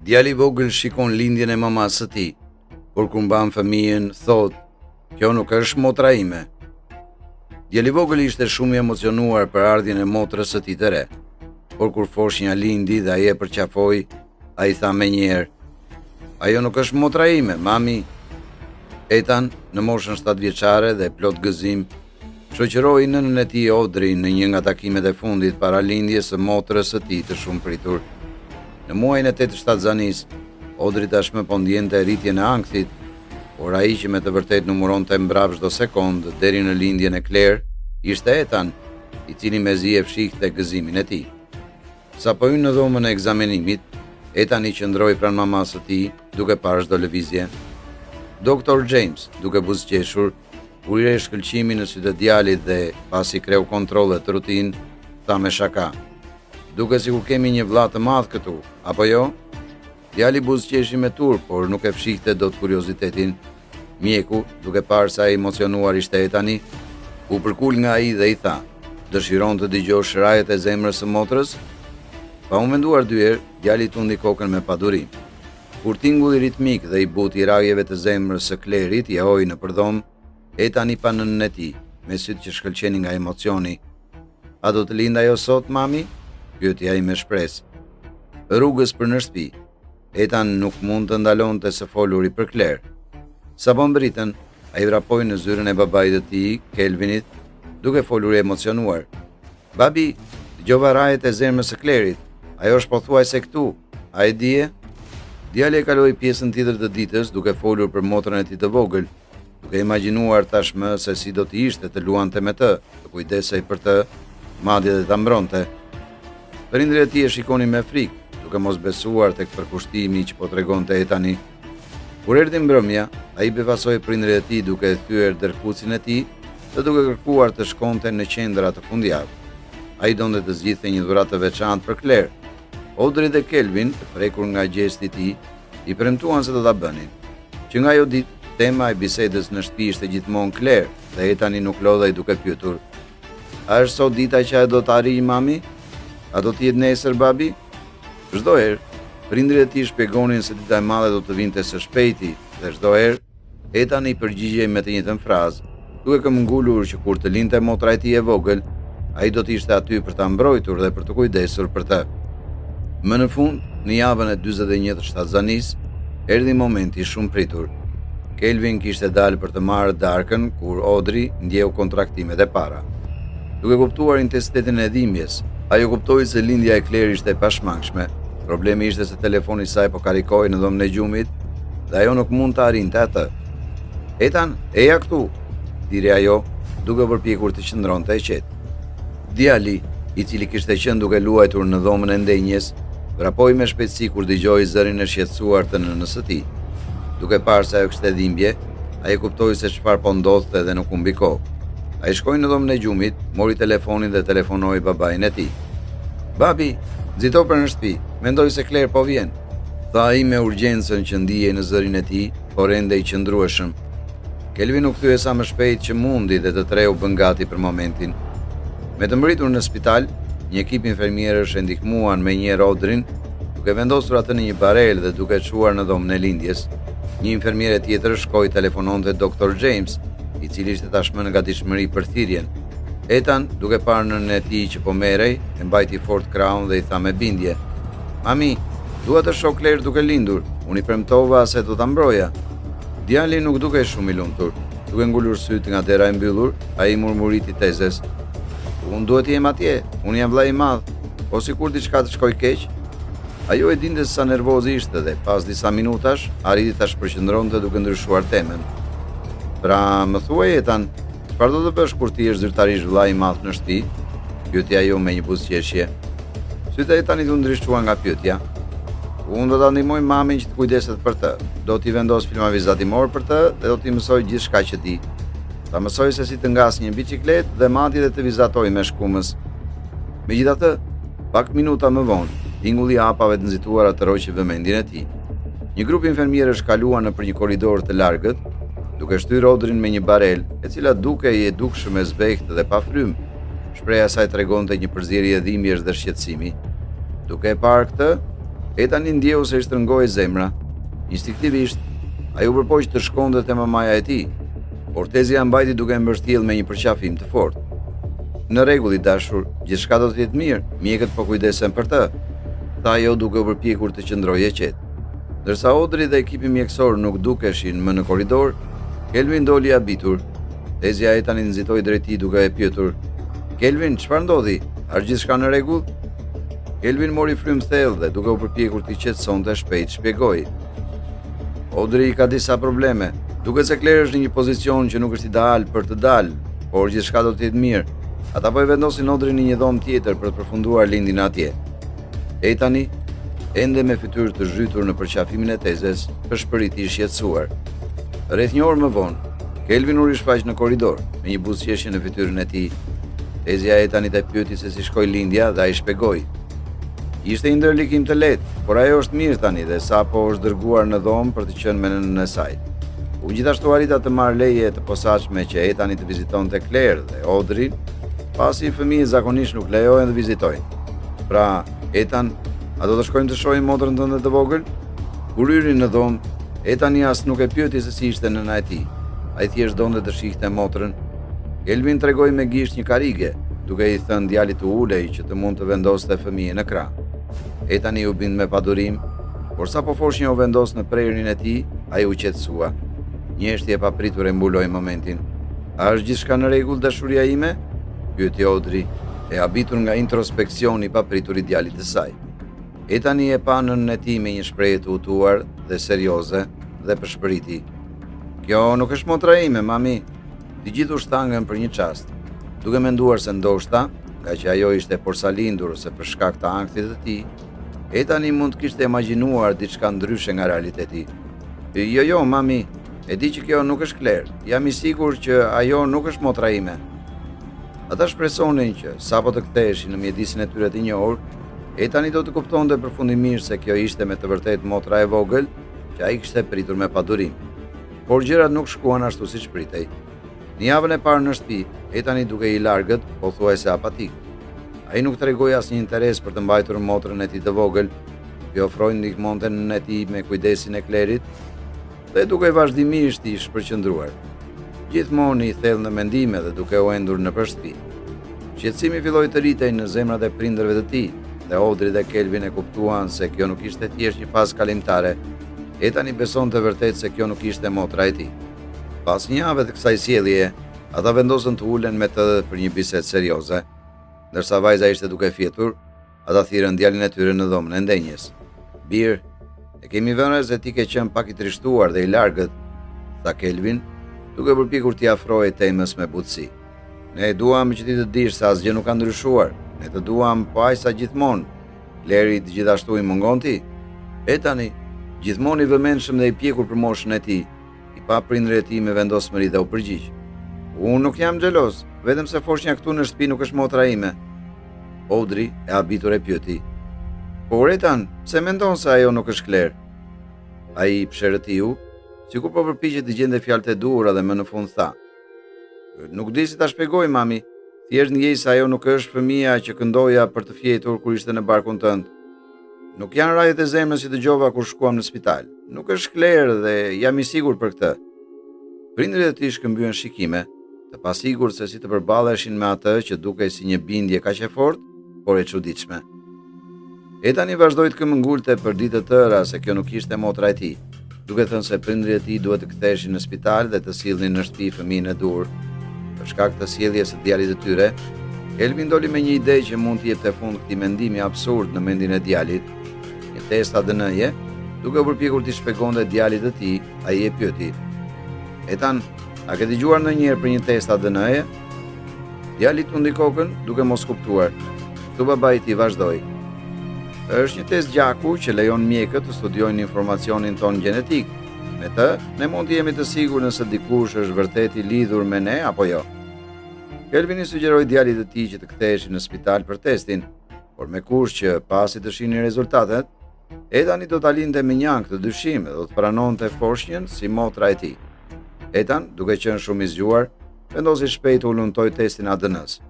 Djali i vogël shikon lindjen e mamas së tij, por kur mban fëmijën, thotë, "Kjo nuk është motra ime." Djali i vogël ishte shumë i emocionuar për ardhjen e motrës së tij të re, por kur foshnja lindi dhe ai e përqafoi, ai tha menjëherë, "Ajo nuk është motra ime, mami." Ethan, në moshën 7 vjeçare dhe plot gëzim, shoqëroi nënën e tij Audrey në një nga takimet e fundit para lindjes së motrës së tij të shumëpritur. Në muajin e 8 të shtatzanisë, Audrey tashmë po ndjente rritjen e ankthit, por ai që me të vërtetë numëronte mbrapa çdo sekondë deri në lindjen e Claire, ishte Ethan, i cili mezi e fshihte gëzimin e tij. Sapo hyn në dhomën e ekzamenimit, Ethan i qëndroi pranë mamas së tij, duke parë çdo lëvizje. Dr. James, duke buzëqeshur, kur i re shkëlqimin në sytë e djalit dhe pasi kreu kontrolle të rutinë, tha me shaka, "Duke sikur kemi një vëlla të madh këtu, apo jo?" Djali buzëqeshi me turp, por nuk e fshihte dot kuriozitetin. Mjeku, duke parë sa i emocionuar ishte Etani, u përkul nga ai dhe i tha, "Dëshiron të dëgjosh shrajet e zemrës së motrës?" Pa u menduar dyherë, djali tundi kokën me padurim. Kur tingulli ritmik dhe i buti i rajeve të zemrës së Klerit jehoi në përdhom, Etani pa nënën e tij, me sytë që shkëlqenin nga emocioni. "A do të lind ajo sot, mami?" pyeti ai me shpresë. Rrugës për në shtëpi, Ethan nuk mund të ndalonte së foluri për Claire. Sapo mbritën, ai vrapoi në zyrën e babait të tij, Kelvinit, duke folur i emocionuar. "Babi, dëgjova rajet e zemrës së Clairit. Ajo është pothuajse këtu. A e dije?" Djali e kaloi pjesën tjetër të ditës duke folur për motrën e tij të vogël, duke imagjinuar tashmë se si do të ishte të luante me të kujdesej për të, madje dhe ta mbronte. Prindërit e tij e shikonin me frikë, duke mos besuar tek përkushtimi që po tregonte Etani. Kur erdhi mbrëmja, ai befasoi prindërit e tij duke thyer dërkucin e tij dhe duke kërkuar të shkonte në qendra të fundjavë. Ai donte të zgjidhte një dhuratë të veçantë për Claire. Audrey dhe Kelvin, të prekur nga gjesti i tij, i premtuan se do ta bënin. Që nga ajo ditë, tema e bisedës në shtëpi ishte gjithmonë Claire dhe Etani nuk lodhej duke pyetur, "A është sot dita që ajo do të arrijë, mami? A do të jetë nesër, babi?" Çdo herë, prindërit e tij shpjegonin se dita e madhe do të vinte së shpejti dhe çdo herë Etani i përgjigjej me të njëjtën frazë, duke këmbgulur që kur të lindte motra e tij e vogël, ai do të ishte aty për ta mbrojtur dhe për të kujdesur për të. Më në fund, në javën e 41 të shtatzanisë, erdhi momenti shumë pritur. Kelvin kishte dalë për të marrë darkën kur Audrey ndjeu kontraktimet e para. Duke kuptuar intensitetin e dhimbjes, ajo kuptoi se lindja e Claire ishte e pashmangshme. Problemi ishte se telefoni i saj po karikoi në dhomën e gjumit dhe ajo nuk mund të arrinte atë. "Ethan, eja këtu", thiri ajo, duke përpjekur të qëndronte e qetë. Djali, i cili kishte qenë duke luajtur në dhomën e ndenjes, vrapoi me shpejtësi kur dëgjoi zërin e shqetësuar të nënës së tij. Duke parë se ajo kishte dhimbje, ai kuptoi se çfarë po ndodhte dhe nuk humbi kohë. Ai shkoi në dhomën e gjumit, mori telefonin dhe telefonoi babain e tij. "Babi, nxito për në shtëpi, mendoj se Claire po vjen", tha ai me urgjencën që ndihej në zërin e tij, por ende i qëndrueshëm. Kelvin u kthye sa më shpejt që mundi dhe të tre u bën gati për momentin. Me të mbërritur në spital, një ekip infermierësh e ndihmuan menjëherë Audrey, duke vendosur atë në një barel dhe duke çuar në dhomën e lindjes. Një infermiere tjetër shkoi telefononte Dr. James, i cili ishte tashmë në gatishmëri për thirrjen. Ethan, duke parë nënën e tij që po merrej, e mbajti fort krahun dhe i tha me bindje, "Mami, dua të shoh Claire duke lindur. Unë i premtova se do ta mbroja." Djali nuk dukej shumë i lumtur. Duke ngulur syt nga dera e mbyllur, ai murmuriti tezes, "Unë duhet të jem atje, unë jam vllai i madh, po sikur diçka të shkoj keq." Ajo e dinte sa nervoz ishte dhe pas disa minutash arriti ta shpërqendronte duke ndryshuar temën. "Pra, më thuaj Ethan, çfarë do të bësh kur ti je zyrtarisht vllai i madh në shtëpi?" pyeti ajo me një buzëqeshje. Sytë e Ethanit u ndryshuan nga pyetja. "Unë do ta ndihmoj mamin që të kujdeset për të. Do t'i vendos filma vizatimor për të dhe do t'i mësoj gjithçka që di. Ta mësoj se si të ngas një biçikletë dhe madje edhe të vizatoj me shkumës." Megjithatë, pak minuta më vonë, tingulli i hapave të nxituara tërhoqi që vëmendjen e tij. Një grup infermierësh kaluan nëpër një korridor të largët, duke shtyrë Audrey me një barel, e cila dukej e dukshëm e zbehtë dhe pa frymë. Shpreha e saj tregonte një përzierje dhimbjesh dhe shqetësimi. Duke e parë këtë, Etani ndjeu se i shtrëngoi zemra. Instinktivisht, ai u përpoq të shkonte te mamaja e tij, por Tezja mbajti duke mbështjellë me një përqafim të fortë. Në rregull i dashur, gjithçka do të jetë mirë, mjekët po kujdesen për të, tha ajo duke u përpjekur të qëndrojë qetë. Ndërsa Audrey dhe ekipi mjekësor nuk dukeshin më në korridor, Kelvin doli i habitur. Tezja e tani nxitoi drejt tij duke e pyetur: "Kelvin, çfarë ndodhi? Është gjithçka në rregull?" Kelvin mori frymë thellë dhe duke u përpjekur të qetësonte shpejt shpjegoi: "Audrey ka disa probleme. Duket se Claire është në një pozicion që nuk është ideal për të dalë, por gjithçka do të jetë mirë. Ata po e vendosin Audrey në një dhomë tjetër për të përfunduar lindjen atje." Etani, ende me fytyrë të zhytur në përqafimin e Tezes, përshpëriti i shqetësuar. Rreth një orë më vonë, Kelvin u rishfaq në korridor me një buzëqeshje në fytyrën e tij. Tezja e Etanit e pyeti se si shkoi lindja dhe ai shpjegoi: "Ishte një ndërlikim të lehtë, por ajo është mirë tani dhe sapo është dërguar në dhomë për të qenë me nënën e saj." U gjithashtu arrita të marrë leje të posaçme që Etani të vizitonte Claire dhe Audrey, pasi fëmijët zakonisht nuk lejohen të vizitojnë. "Pra, Etan, a do të shkojmë të shohim motrën tënde të vogël?" Kur hyri në dhomë, Etani as nuk e pyeti se si ishte nëna e tij. Ai thjesht donte të shihte motrën. Kelvin tregoi me gisht një karige, duke i thënë djalit të ulej që të mund të vendoste fëmijën në krah. Etani u bind me padurim, por sa po foshnjë u vendos në prerin e tij, ai u qetësua. Njështje e papritur e mbuloi momentin. "A është gjithçka në rregull, dashuria ime?" pyeti Audrey, e habitur nga introspeksioni i papritur i djalit të saj. Etani e pa nënën e tij me një shprehje të hutuar dhe serioze dhe përshpëriti: "Kjo nuk është motra ime, mami." Të gjithë u shtangën për një çast, duke menduar se ndoshta, nga që ajo ishte porsalindur ose për shkak të ankthit të tij, Etani mund të kishte imagjinuar diçka ndryshe nga realiteti. Jo, mami, e di që kjo nuk është Claire. Jam i sigurt që ajo nuk është motra ime." Ata shpresonin që sapo të ktheheshin në mjedisin e tyre të njohur, Etani do të kuptonte përfundimisht se kjo ishte me të vërtetë motra e vogël që ai kishte pritur me padurim. Por gjërat nuk shkuan ashtu siç pritej. Në javën e parë në shtëpi, Etani duke i largët, pothuajse apatik. Ai nuk tregoi asnjë interes për të mbajtur motrën e tij të vogël, i ofroi ndihmonte nënën e tij me kujdesin e Clairit dhe duke vazhdimisht i shpërqendruar. Gjithmonë i thellë në mendime dhe duke u endur nëpër shtëpi. Shqetësimi filloi të rritej në zemrat e prindërve të tij, dhe Audrey dhe Kelvin e kuptuan se kjo nuk ishte thjesht një fazë kalimtare. Etani besonte vërtet se kjo nuk ishte motra e tij. Pas një jave të kësaj sjelljeje, ata vendosën të ulen me të për një bisedë serioze. Ndërsa vajza ishte duke fjetur, ata thirrën djalin e tyre në dhomën e ndenjes. "Bir, e kemi vënë se ti ke qenë pak i trishtuar dhe i largët," tha Kelvin, duke përpikur t'i afrojë temës me butësi. "Ne duam që ti të dish se asgjë nuk ka ndryshuar. Ne të duam po aq sa gjithmonë. Leri gjithashtu i mungon ti?" Etani, gjithmonë i vëmendshëm dhe i pjekur për moshën e tij, i pa prindërit e tij me vendosmëri dhe u përgjigj: "Unë nuk jam xheloz, vetëm se foshnja këtu në shtëpi nuk është motra ime." Audrey e habitur e pyeti: "Por Etan, pse mendon se ajo nuk është Claire?" Ai psherëtiu, sikur po përpiqej të gjente fjalët e duhura dhe më në fund tha: "Nuk di si ta shpjegoj, mami. Thjesht ndjej se ajo nuk është fëmia që këndoja për të fjetur kur ishte në barkun tënd. Nuk janë rajet e zemrës që dëgjova kur shkuam në spital. Nuk është Claire dhe jam i sigurt për këtë." Prindërit e tij shkëmbyen shikime, të pasigurt se si të përballeshin me atë që dukej si një bindje kaq e fortë, por e çuditshme. Etani vazhdoi të këmbëngulte për ditë të tëra se kjo nuk ishte motra e tij, duke thënë se prindërit e tij duhet të ktheheshin në spital dhe të sillnin në shtëpi fëmijën e dur. Për shkak të sjelljes së djalit të tyre, Kelvin doli me një ide që mund të jepte fund këtij mendimi absurd në mendin e djalit. Një test ADN-je, duke u përpjekur t'i shpjegonte djalit të tij, ai e pyeti: "Etan, a ke dëgjuar ndonjëherë për një test ADN-je?" Djali tundi kokën duke mos kuptuar. Kështu babai i tij vazhdoi: "Është një test gjaku që lejon mjekët të studiojnë informacionin ton gjenetik. Me të, ne mund të jemi të sigurt nëse dikush është vërtet i lidhur me ne apo jo." Kelvin i sugjeroi djalit të tij që të ktheheshin në spital për testin, por me kush që pasi të shihnin rezultatet, Etani do ta linte me një ankth të dyshim dhe do të pranonte foshnjën si motra e tij. Etan, duke qenë shumë i zgjuar, vendosi shpejt të uluntoi testin ADN-s.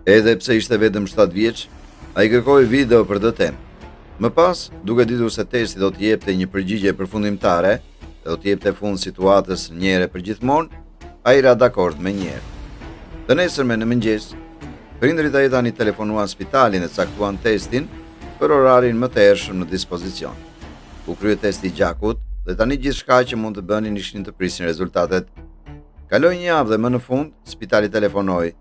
Edhe pse ishte vetëm 7 vjeç, ai kërkoi video për të temë. Më pas, duke ditur se testi do të jepte një përgjigje përfundimtare dhe do të jepte fund situatës një herë për gjithmonë, ai ra dakord me një herë. Të nesërme në mëngjes, prindërit ai tani telefonuan spitalin dhe caktuan testin për orarin më të ershëm në dispozicion. U krye testi i gjakut dhe tani gjithçka që mund të bënin ishin të prisin rezultatet. Kaloi një javë dhe më në fund, spitali telefonoi,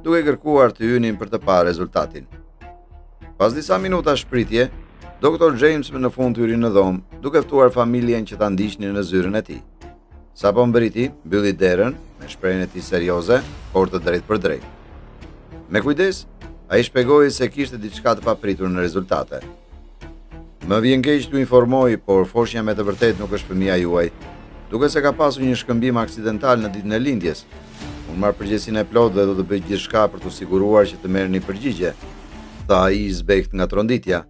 duke kërkuar të hynin për të parë rezultatin. Pas disa minuta shpritje, Dr. James më në fund hyri në dhomë, duke ftuar familjen që ta ndiqnin në zyrën e tij. Sapo mbriti, mbylli derën me shprehjen e tij serioze, por të drejtë për drejtë. Me kujdes, ai shpjegoi se kishte diçka të papritur në rezultate. Më vjen keq t'ju informoj, por foshnja me të vërtetë nuk është fëmia juaj, duke se ka pasur një shkëmbim aksidental në ditën e lindjes. Unë marr përgjegjësinë e plotë dhe do të bëj gjithçka për t'u siguruar që të merrni përgjigje, tha ai i zbekt nga tronditja.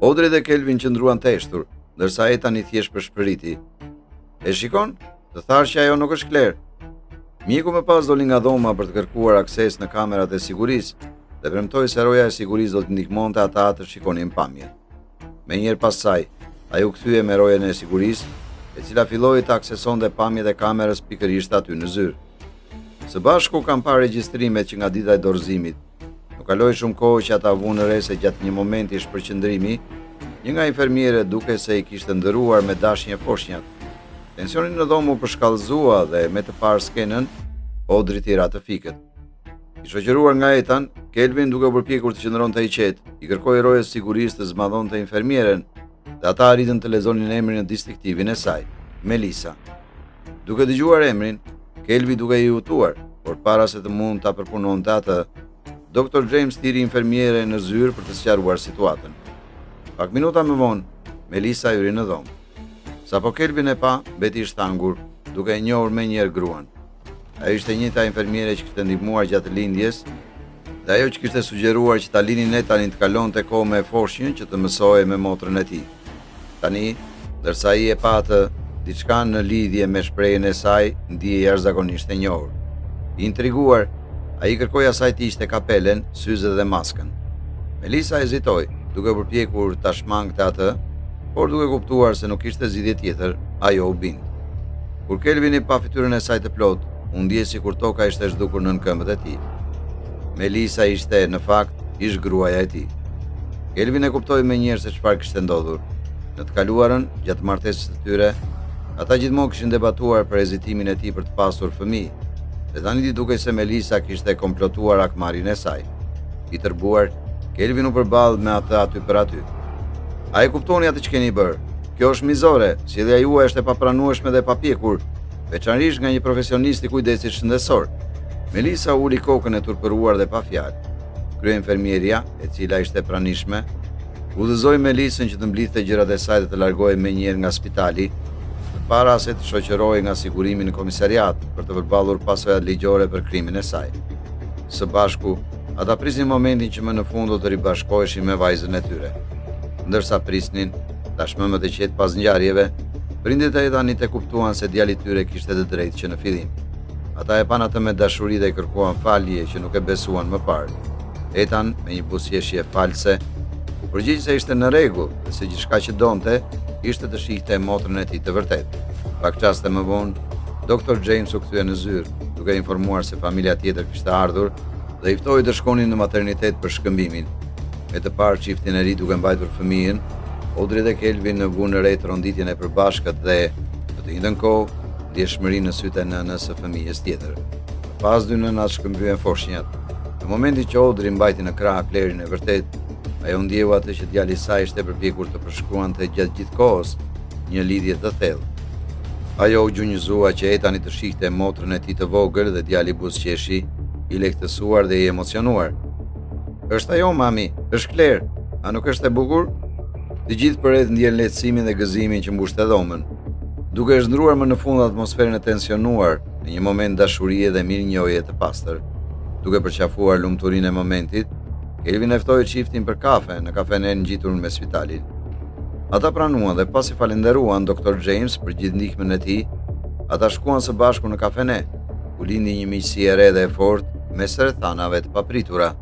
Audrey dhe Kelvin qëndruan të heshtur, ndërsa ai tani thjesht përshpëriti. E shikon? Të thash që ajo nuk është Claire. Mjeku më pas doli nga dhoma për të kërkuar akses në kamerat e sigurisë dhe premtoi se roja e sigurisë do të ndihmonte ata të shikonin pamjen. Menjëherë pas saj, ai u kthye me rojen e sigurisë, e cila filloi të aksesonte pamjet e kamerës pikërisht aty në zyrë. Së bashku kanë parë regjistrimet që nga dita e dorëzimit. Nuk kaloi shumë kohë që ata vunë re se gjatë një momenti shpërqendrimi, një nga infermierët duke se i kishte ndëruar me dashnje foshnjat. Tensioni në dhomë u përshkallëzua dhe me të parë skenën, Audrey tira të fikët. I shoqëruar nga Ethan, Kelvin duke përpjekur të qëndronte i qetë, i kërkoi rojes sigurisë të zmadhonte infermierën dhe ata arritën të lexonin emrin e detektivin e saj, Melissa. Duke dëgjuar emrin, Kelvin duke i hutuar, por para se të mund ta përpunonte atë, Dr. James thiri infermierën në zyrë për të sqaruar situatën. Pak minuta më vonë, Melissa hyri në dhomë. Sapo Kelvin e pa, mbeti i shtangur, duke e njohur menjëherë gruan. Ajo ishte njëjta infermiere që kishte ndihmuar gjatë lindjes, dhe ajo që kishte sugjeruar që ta linin Ethanin të kalonte kohë me foshnjën që të mësohej me motrën e tij. Tani, ndërsa ai e pa atë, diçka në lidhje me shprehjen e saj ndihej jashtëzakonisht e njohur. I intriguar, ai kërkoi asaj të hiqte kapelen, syzet dhe maskën. Melissa hezitoi, duke përpjekur ta shmangte atë, por duke kuptuar se nuk kishte zgjidhje tjetër, ajo u bind. Kur Kelvin i pa fytyrën e saj të plotë, u ndjej sikur toka ishte zhdukur nën këmbët e tij. Melissa ishte në fakt ish gruaja e tij. Kelvin e kuptoi menjëherë se çfarë kishte ndodhur. Në të kaluarën, gjatë martesës së tyre, ata gjithmonë kishin debatuar për hezitimin e tij për të pasur fëmijë. Dhe tani dukej se Melissa kishte komplotuar akmarin e saj. I tërbuar, Kelvin u përball me atë aty për aty. A e kuptoni atë që keni bërë? Kjo është mizore, sjellja juaj është e papranueshme dhe e papjekur, veçanërisht nga një profesionist i kujdesit shëndetësor. Melissa uli kokën e turpëruar dhe pa fjalë. Kryenfermieria, e cila ishte e pranishme, udhëzoi Melissën që të mblidhte gjërat e saj dhe të largohej menjëherë nga spitali, para se të shoqërohej nga sigurimi në komisariat për të përballur pasojat ligjore për krimin e saj. Së bashku, ata prisnin momentin që më në fund do të ribashkoheshin me vajzën e tyre. Ndërsa prisnin, tashmë më të qetë pas ngjarjeve, prindërit e Ethanit e kuptuan se djali i tyre kishte të drejtë që në fillim. Ata e pan atë me dashuri dhe i kërkuan falje që nuk e besuan më parë. Ethan, me një buzëqeshje false, u përgjigj se ishte në rregull dhe se gjithçka që donte ishte të shihte motrën e tij të vërtetë. Pak çaste më vonë, Dr. James u kthye në zyrë, duke informuar se familja tjetër kishte ardhur dhe i ftoi të shkonin në maternitet për shkëmbimin. Me të parë çiftin e ri duke mbajtur fëmijën, Audrey dhe Kelvin në vunë re ronditjen e përbashkët dhe, në të njëjtën kohë, ndjeshmërinë në sytë e nënës së fëmijës tjetër. Pas dy nënat shkëmbyen foshnjat. Në momentin që Audrey mbajti në krah Clairin e vërtet, ajo ndjeu atë që djali i saj ishte përpjekur të përshkruante gjatë gjithë kohës një lidhje të thellë. Ajo u gjunjëzua që Ethani të shihte motrën e tij të vogël dhe djali buzëqeshi, i lehtësuar dhe i emocionuar. "Është ajo, mami, është Claire, a nuk është e bukur?" Të gjithë përreth ndjen lehtësimin dhe gëzimin që mbushte dhomën. Duke zhndruar më në fund atmosferën e tensionuar në një moment dashurie dhe mirënjohje të pastër. Duke përqafuar lumturinë e momentit, Kelvin e ftoi çiftin për kafe në kafenen ngjitur me spitalin. Ata pranuan dhe pasi falenderuan Dr. James për gjithë ndihmën e tij, ata shkuan së bashku në kafene, ku lindi një miqësi e re dhe e fortë mes rrethanave të papritura.